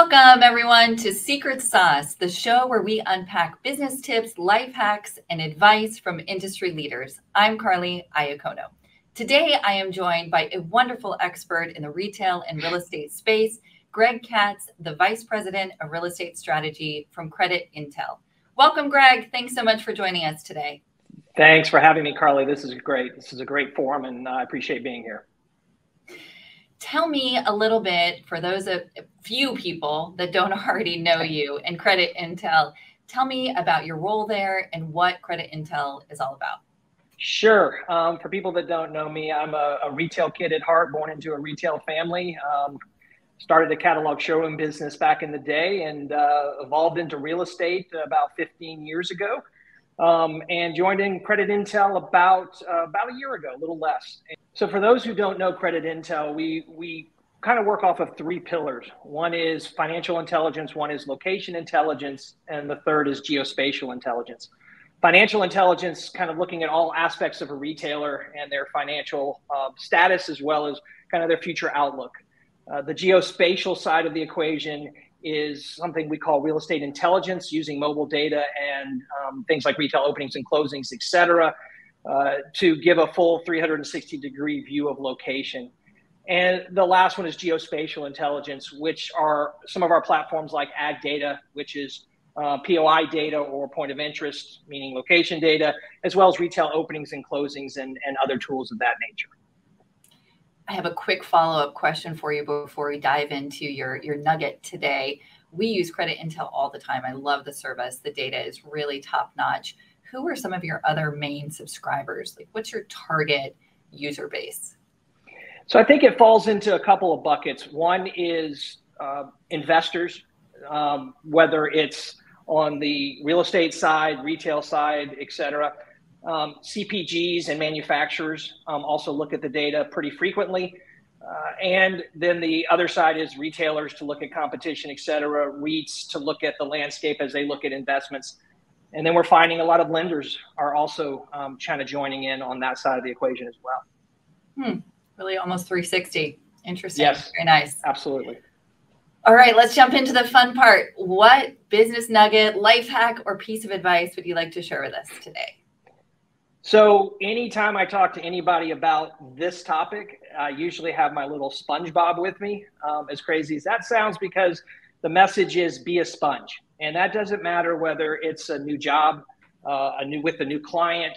Welcome, everyone, to Secret Sauce, the show where we unpack business tips, life hacks, and advice from industry leaders. I'm Karly.iacono. Today, I am joined by a wonderful expert in the retail and real estate space, Gregg Katz, the Vice President of Real Estate Strategy from Creditntell. Welcome, Gregg. Thanks so much for joining us today. Thanks for having me, Karly. This is great. This is a great forum, and I appreciate being here. Tell me a little bit, for those few people that don't already know you and Creditntell, tell me about your role there and what Creditntell is all about. Sure. For people that don't know me, I'm a retail kid at heart, born into a retail family. Started a catalog showroom business back in the day and evolved into real estate about 15 years ago. And joined in Creditntell about a year ago, a little less. So for those who don't know Creditntell, we kind of work off of three pillars. One is financial intelligence, one is location intelligence, and the third is geospatial intelligence. Financial intelligence, kind of looking at all aspects of a retailer and their financial status, as well as kind of their future outlook. The geospatial side of the equation is something we call real estate intelligence, using mobile data and things like retail openings and closings, et cetera, to give a full 360-degree view of location. And the last one is geospatial intelligence, which are some of our platforms like ag data, which is POI data or point of interest, meaning location data, as well as retail openings and closings and other tools of that nature. I have a quick follow-up question for you before we dive into your nugget today. We use Creditntell all the time. I love the service. The data is really top-notch. Who are some of your other main subscribers? Like, what's your target user base? So I think it falls into a couple of buckets. One is investors, whether it's on the real estate side, retail side, et cetera. CPGs and manufacturers also look at the data pretty frequently. And then the other side is retailers to look at competition, et cetera, REITs to look at the landscape as they look at investments. And then we're finding a lot of lenders are also kind of joining in on that side of the equation as well. Really almost 360. Interesting. Yes. Very nice. Absolutely. All right, let's jump into the fun part. What business nugget, life hack, or piece of advice would you like to share with us today? So anytime I talk to anybody about this topic, I usually have my little SpongeBob with me, as crazy as that sounds, because the message is be a sponge. And that doesn't matter whether it's a new job, with a new client,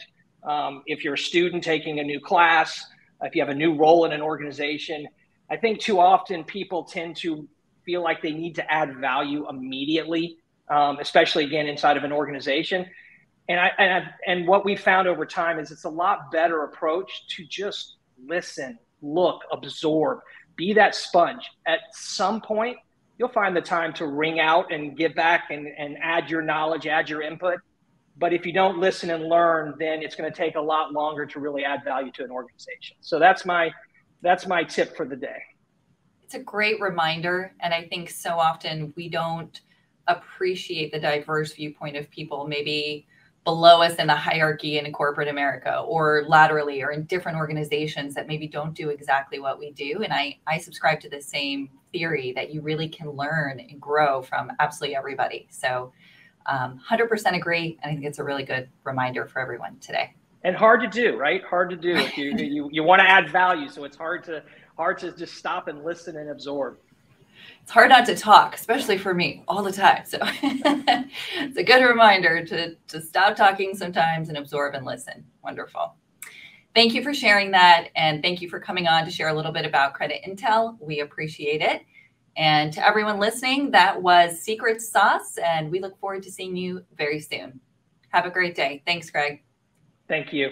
if you're a student taking a new class, if you have a new role in an organization. I think too often people tend to feel like they need to add value immediately, especially, again, inside of an organization. And what we found over time is it's a lot better approach to just listen, look, absorb, be that sponge. At some point, you'll find the time to ring out and give back and add your knowledge, add your input. But if you don't listen and learn, then it's going to take a lot longer to really add value to an organization. So that's my tip for the day. It's a great reminder. And I think so often we don't appreciate the diverse viewpoint of people, maybe below us in the hierarchy in corporate America, or laterally, or in different organizations that maybe don't do exactly what we do. And I subscribe to the same theory that you really can learn and grow from absolutely everybody. So 100% agree. And I think it's a really good reminder for everyone today. And hard to do, right? Hard to do. If you want to add value. So it's hard to just stop and listen and absorb. It's hard not to talk, especially for me, all the time. So it's a good reminder to stop talking sometimes and absorb and listen. Wonderful. Thank you for sharing that. And thank you for coming on to share a little bit about Creditntell. We appreciate it. And to everyone listening, that was Secret Sauce. And we look forward to seeing you very soon. Have a great day. Thanks, Gregg. Thank you.